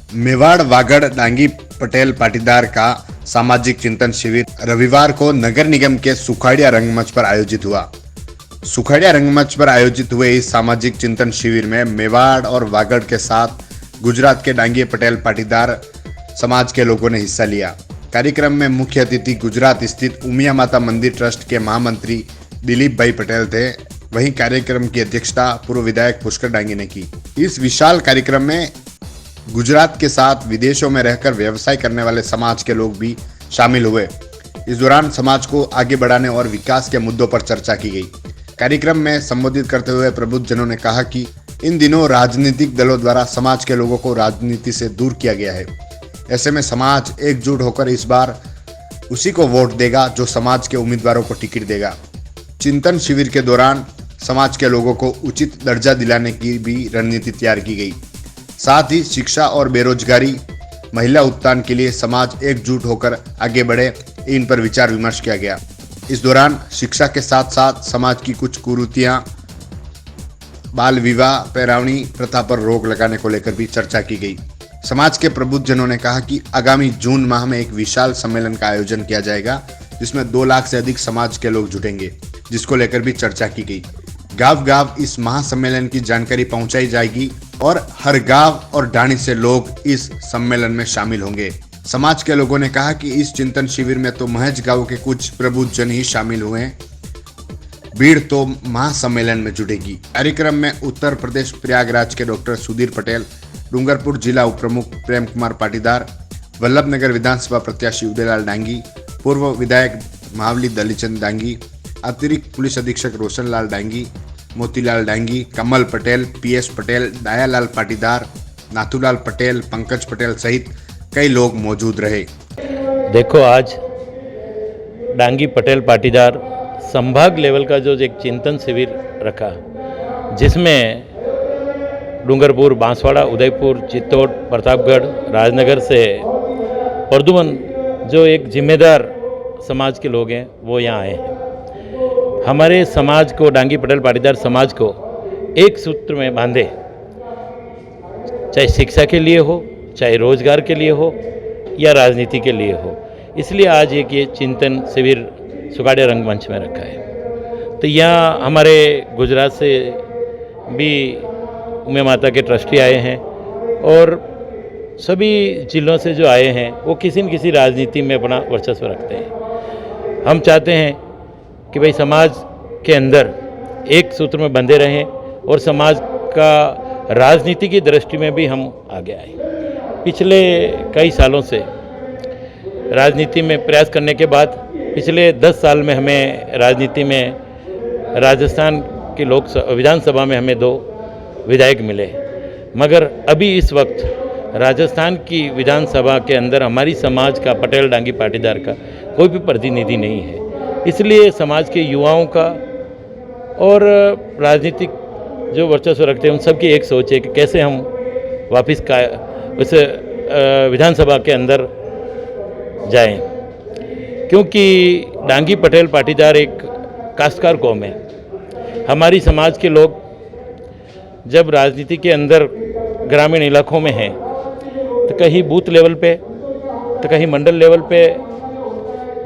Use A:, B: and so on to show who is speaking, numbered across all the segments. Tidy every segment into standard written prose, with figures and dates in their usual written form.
A: मेवाड़ वागड़ डांगी पटेल पाटीदार का सामाजिक चिंतन शिविर रविवार को नगर निगम के सुखाड़िया रंगमंच पर आयोजित हुआ। सुखाड़िया रंगमंच पर आयोजित हुए इस सामाजिक चिंतन शिविर में मेवाड़ और वागड़ के साथ गुजरात के डांगी पटेल पाटीदार समाज के लोगों ने हिस्सा लिया। कार्यक्रम में मुख्य अतिथि गुजरात स्थित उमिया माता मंदिर ट्रस्ट के महामंत्री दिलीप भाई पटेल थे। वहीं कार्यक्रम की अध्यक्षता पूर्व विधायक पुष्कर डांगी ने की। इस विशाल कार्यक्रम में गुजरात के साथ विदेशों में रहकर व्यवसाय करने वाले समाज के लोग भी शामिल हुए। इस दौरान समाज को आगे बढ़ाने और विकास के मुद्दों पर चर्चा की गई। कार्यक्रम में संबोधित करते हुए प्रबुद्धजनों ने कहा कि इन दिनों राजनीतिक दलों द्वारा समाज के लोगों को राजनीति से दूर किया गया है। ऐसे में समाज एकजुट होकर इस बार उसी को वोट देगा जो समाज के उम्मीदवारों को टिकट देगा। चिंतन शिविर के दौरान समाज के लोगों को उचित दर्जा दिलाने की भी रणनीति तैयार की गई। साथ ही शिक्षा और बेरोजगारी, महिला उत्थान के लिए समाज एकजुट होकर आगे बढ़े, इन पर विचार विमर्श किया गया। इस दौरान शिक्षा के साथ साथ समाज की कुछ कुरीतियां, बाल विवाह, पैरावनी प्रथा पर रोक लगाने को लेकर भी चर्चा की गई। समाज के प्रबुद्धजनों ने कहा कि आगामी जून माह में एक विशाल सम्मेलन का आयोजन किया जाएगा, जिसमें 2 लाख से अधिक समाज के लोग जुटेंगे, जिसको लेकर भी चर्चा की गई। गांव-गांव इस महासम्मेलन की जानकारी पहुंचाई जाएगी और हर गांव और ढाणी से लोग इस सम्मेलन में शामिल होंगे। समाज के लोगों ने कहा कि इस चिंतन शिविर में तो महज गांव के कुछ प्रबुद्धजन ही शामिल हुए, भीड़ तो महासम्मेलन में जुटेगी। कार्यक्रम में उत्तर प्रदेश प्रयागराज के डॉक्टर सुधीर पटेल, डूंगरपुर जिला उप प्रमुख प्रेम कुमार पाटीदार, वल्लभनगर विधानसभा प्रत्याशी उदयलाल डांगी, पूर्व विधायक महावली दलीचंद डांगी, अतिरिक्त पुलिस अधीक्षक रोशन लाल डांगी, मोतीलाल डांगी, कमल पटेल, पीएस पटेल, दयालाल पाटीदार, नाथूलाल पटेल, पंकज पटेल सहित कई लोग मौजूद रहे।
B: देखो, आज डांगी पटेल पाटीदार संभाग लेवल का जो एक चिंतन शिविर रखा, जिसमें डूंगरपुर, बांसवाड़ा, उदयपुर, चित्तौड़, प्रतापगढ़, राजनगर से प्रदुमन जो एक जिम्मेदार समाज के लोग हैं वो यहाँ आए हैं। हमारे समाज को, डांगी पटेल पाटीदार समाज को एक सूत्र में बांधे, चाहे शिक्षा के लिए हो, चाहे रोजगार के लिए हो या राजनीति के लिए हो। इसलिए आज एक ये चिंतन शिविर सुखाड़िया रंगमंच में रखा है। तो यहाँ हमारे गुजरात से भी उमिया माता के ट्रस्टी आए हैं और सभी जिलों से जो आए हैं वो किसी न किसी राजनीति में अपना वर्चस्व रखते हैं। हम चाहते हैं कि भाई समाज के अंदर एक सूत्र में बंधे रहें और समाज का राजनीति की दृष्टि में भी हम आगे आए। पिछले कई सालों से राजनीति में प्रयास करने के बाद पिछले 10 साल में हमें राजनीति में राजस्थान की विधानसभा में हमें 2 विधायक मिले, मगर अभी इस वक्त राजस्थान की विधानसभा के अंदर हमारी समाज का, पटेल डांगी पाटीदार का कोई भी प्रतिनिधि नहीं है। इसलिए समाज के युवाओं का और राजनीतिक जो वर्चस्व रखते हैं उन सब की एक सोच है कि कैसे हम वापस उस विधानसभा के अंदर जाएं, क्योंकि डांगी पटेल पाटीदार एक काश्तकार कौम है। हमारी समाज के लोग जब राजनीति के अंदर ग्रामीण इलाकों में हैं तो कहीं बूथ लेवल पे तो कहीं मंडल लेवल पे,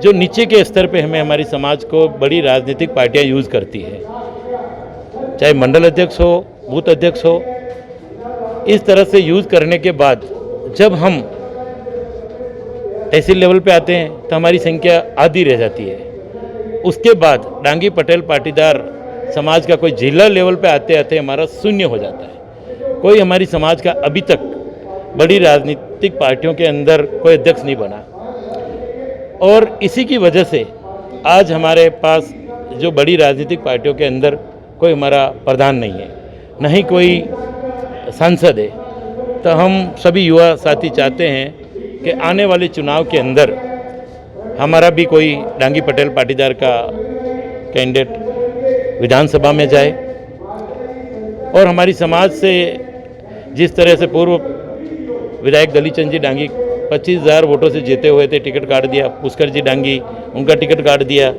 B: जो नीचे के स्तर पे हमें हमारी समाज को बड़ी राजनीतिक पार्टियां यूज़ करती है, चाहे मंडल अध्यक्ष हो, बूथ अध्यक्ष हो। इस तरह से यूज़ करने के बाद जब हम तहसील लेवल पे आते हैं तो हमारी संख्या आधी रह जाती है। उसके बाद डांगी पटेल पाटीदार समाज का कोई जिला लेवल पे आते आते हमारा शून्य हो जाता है। कोई हमारी समाज का अभी तक बड़ी राजनीतिक पार्टियों के अंदर कोई अध्यक्ष नहीं बना और इसी की वजह से आज हमारे पास जो बड़ी राजनीतिक पार्टियों के अंदर कोई हमारा प्रधान नहीं है, न ही कोई सांसद है। तो हम सभी युवा साथी चाहते हैं कि आने वाले चुनाव के अंदर हमारा भी कोई डांगी पटेल पाटीदार का कैंडिडेट विधानसभा में जाए और हमारी समाज से जिस तरह से पूर्व विधायक दलीचंद जी डांगी 25,000 वोटों से जीते हुए थे, टिकट काट दिया। पुष्कर जी डांगी, उनका टिकट काट दिया।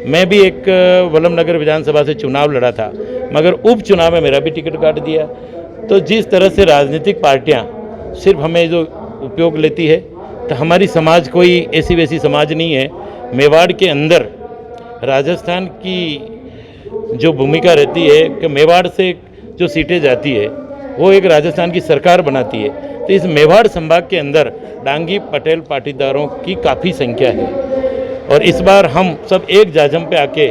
B: मैं भी एक वल्लभनगर विधानसभा से चुनाव लड़ा था, मगर उपचुनाव में मेरा भी टिकट काट दिया। तो जिस तरह से राजनीतिक पार्टियां सिर्फ हमें जो उपयोग लेती है। तो हमारी समाज कोई ऐसी वैसी समाज नहीं है। मेवाड़ के अंदर राजस्थान की जो भूमिका रहती है कि मेवाड़ से जो सीटें जाती है वो एक राजस्थान की सरकार बनाती है। तो इस मेवाड़ संभाग के अंदर डांगी पटेल पाटीदारों की काफ़ी संख्या है और इस बार हम सब एक जाजम पे आके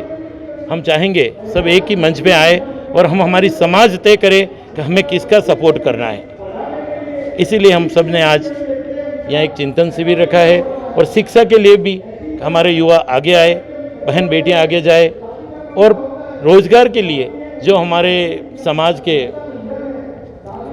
B: हम चाहेंगे सब एक ही मंच पे आए और हम हमारी समाज तय करें कि हमें किसका सपोर्ट करना है। इसीलिए हम सब ने आज यहाँ एक चिंतन शिविर रखा है और शिक्षा के लिए भी हमारे युवा आगे आए, बहन बेटियाँ आगे जाए और रोजगार के लिए जो हमारे समाज के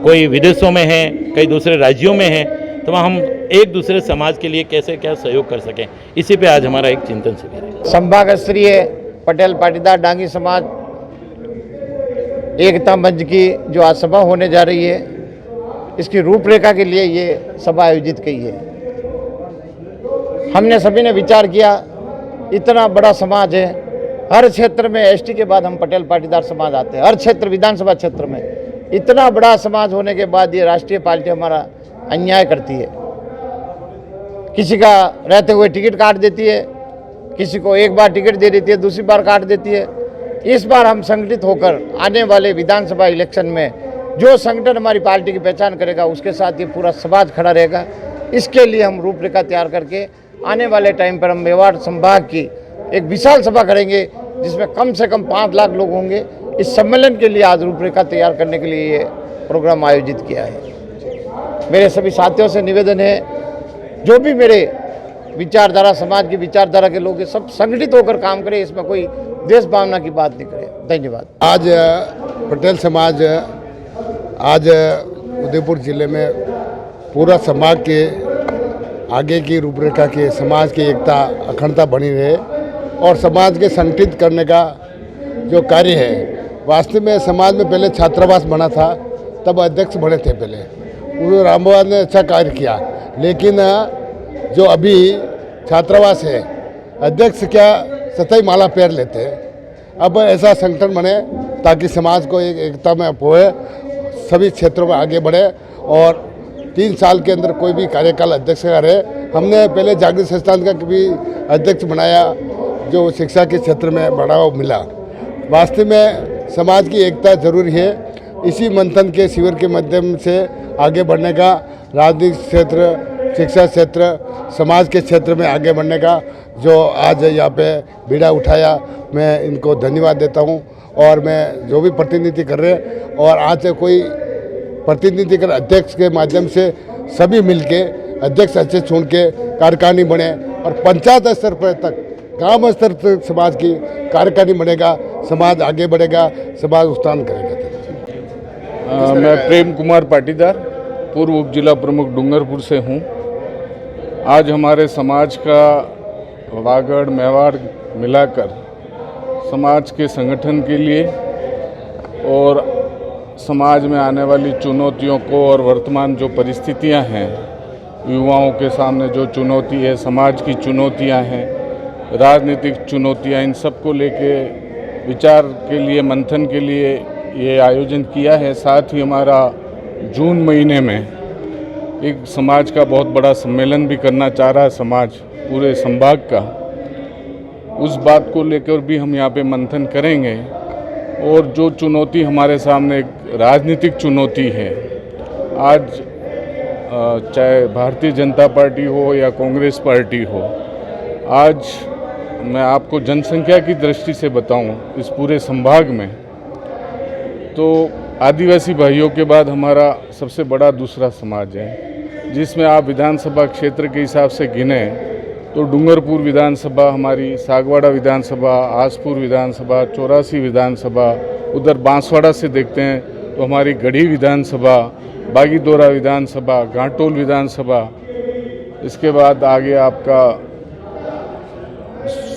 B: कोई विदेशों में हैं, कई दूसरे राज्यों में हैं, तो वहाँ हम एक दूसरे समाज के लिए कैसे क्या सहयोग कर सकें, इसी पे आज हमारा एक चिंतन शिविर है।
C: संभाग स्तरीय पटेल पाटीदार डांगी समाज एकता मंच की जो आज सभा होने जा रही है, इसकी रूपरेखा के लिए ये सभा आयोजित की है। हमने सभी ने विचार किया, इतना बड़ा समाज है, हर क्षेत्र में एसटी के बाद हम पटेल पाटीदार समाज आते हैं, हर क्षेत्र विधानसभा क्षेत्र में इतना बड़ा समाज होने के बाद ये राष्ट्रीय पार्टी हमारा अन्याय करती है। किसी का रहते हुए टिकट काट देती है, किसी को एक बार टिकट दे देती है, दूसरी बार काट देती है। इस बार हम संगठित होकर आने वाले विधानसभा इलेक्शन में जो संगठन हमारी पार्टी की पहचान करेगा उसके साथ ये पूरा समाज खड़ा रहेगा। इसके लिए हम रूपरेखा तैयार करके आने वाले टाइम पर हम मेवाड़ संभाग की एक विशाल सभा करेंगे जिसमें कम से कम 5 लाख लोग होंगे। इस सम्मेलन के लिए आज रूपरेखा तैयार करने के लिए ये प्रोग्राम आयोजित किया है। मेरे सभी साथियों से निवेदन है, जो भी मेरे विचारधारा समाज की विचारधारा के लोग हैं, सब संगठित होकर काम करें, इसमें कोई देश भावना की बात नहीं करे। धन्यवाद।
D: आज पटेल समाज आज उदयपुर जिले में पूरा समाज के आगे की रूपरेखा के समाज की एकता अखंडता बनी रहे और समाज के संगठित करने का जो कार्य है, वास्तव में समाज में पहले छात्रावास बना था, तब अध्यक्ष बने थे पहले, वो रामबाबा ने अच्छा कार्य किया। लेकिन जो अभी छात्रावास है, अध्यक्ष क्या सतही माला पैर लेते हैं। अब ऐसा संगठन बने ताकि समाज को एक एकता में होए, सभी क्षेत्रों में आगे बढ़े और 3 साल के अंदर कोई भी कार्यकाल अध्यक्ष का रहे। हमने पहले जागृत संस्थान का भी अध्यक्ष बनाया, जो शिक्षा के क्षेत्र में बढ़ावा मिला। वास्तव में समाज की एकता जरूरी है। इसी मंथन के शिविर के माध्यम से आगे बढ़ने का, राजनीतिक क्षेत्र, शिक्षा क्षेत्र, समाज के क्षेत्र में आगे बढ़ने का जो आज यहाँ पे बीड़ा उठाया, मैं इनको धन्यवाद देता हूँ। और मैं जो भी प्रतिनिधि कर रहे हैं और आज से कोई प्रतिनिधि कर अध्यक्ष के माध्यम से सभी मिलके अध्यक्ष अच्छे चुन के कार्यकारिणी बने और पंचायत स्तर पर तक, गांव स्तर पर समाज की कार्यकारिणी बनेगा, समाज आगे बढ़ेगा, समाज उत्थान करेगा।
E: मैं प्रेम कुमार पाटीदार, पूर्व उप जिला प्रमुख डूंगरपुर से हूँ। आज हमारे समाज का वागड़ मेवाड़ मिलाकर समाज के संगठन के लिए और समाज में आने वाली चुनौतियों को और वर्तमान जो परिस्थितियां हैं, युवाओं के सामने जो चुनौती है, समाज की चुनौतियां हैं, राजनीतिक चुनौतियां, इन सब को लेके विचार के लिए, मंथन के लिए ये आयोजन किया है। साथ ही हमारा जून महीने में एक समाज का बहुत बड़ा सम्मेलन भी करना चाह रहा है समाज पूरे संभाग का। उस बात को लेकर भी हम यहाँ पे मंथन करेंगे और जो चुनौती हमारे सामने एक राजनीतिक चुनौती है, आज चाहे भारतीय जनता पार्टी हो या कांग्रेस पार्टी हो, आज मैं आपको जनसंख्या की दृष्टि से बताऊं, इस पूरे संभाग में तो आदिवासी भाइयों के बाद हमारा सबसे बड़ा दूसरा समाज है, जिसमें आप विधानसभा क्षेत्र के हिसाब से गिने तो डूंगरपुर विधानसभा हमारी, सागवाड़ा विधानसभा, आसपुर विधानसभा, 84 विधानसभा, उधर बांसवाड़ा से देखते हैं तो हमारी गढ़ी विधानसभा, बागीदोरा विधानसभा, घाटोल विधानसभा, इसके बाद आगे आपका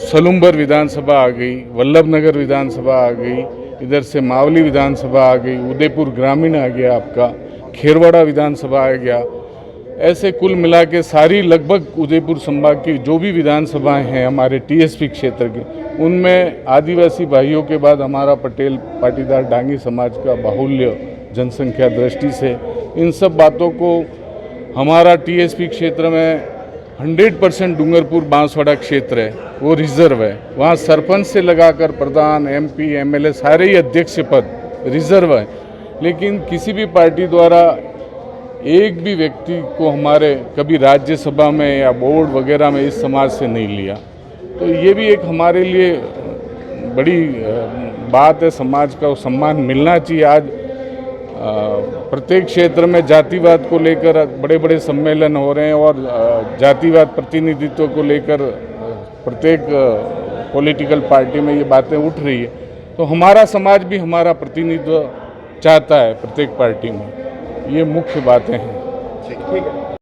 E: सलुम्बर विधानसभा आ गई, वल्लभनगर विधानसभा आ गई, इधर से मावली विधानसभा आ गई, उदयपुर ग्रामीण आ गया, आपका खेरवाड़ा विधानसभा आ गया। ऐसे कुल मिला के सारी लगभग उदयपुर संभाग की जो भी विधानसभाएं हैं हमारे टीएसपी क्षेत्र की, उनमें आदिवासी भाइयों के बाद हमारा पटेल पाटीदार डांगी समाज का बाहुल्य जनसंख्या दृष्टि से, इन सब बातों को हमारा टीएसपी क्षेत्र में 100% डूंगरपुर बांसवाड़ा क्षेत्र है, वो रिजर्व है। वहाँ सरपंच से लगाकर प्रधान, एमपी, एमएलए सारे ही अध्यक्ष पद रिजर्व है। लेकिन किसी भी पार्टी द्वारा एक भी व्यक्ति को हमारे कभी राज्यसभा में या बोर्ड वगैरह में इस समाज से नहीं लिया। तो ये भी एक हमारे लिए बड़ी बात है, समाज का सम्मान मिलना चाहिए। आज प्रत्येक क्षेत्र में जातिवाद को लेकर बड़े बड़े सम्मेलन हो रहे हैं और जातिवाद प्रतिनिधित्व को लेकर प्रत्येक पॉलिटिकल पार्टी में ये बातें उठ रही है। तो हमारा समाज भी हमारा प्रतिनिधित्व चाहता है प्रत्येक पार्टी में, ये मुख्य बातें हैं।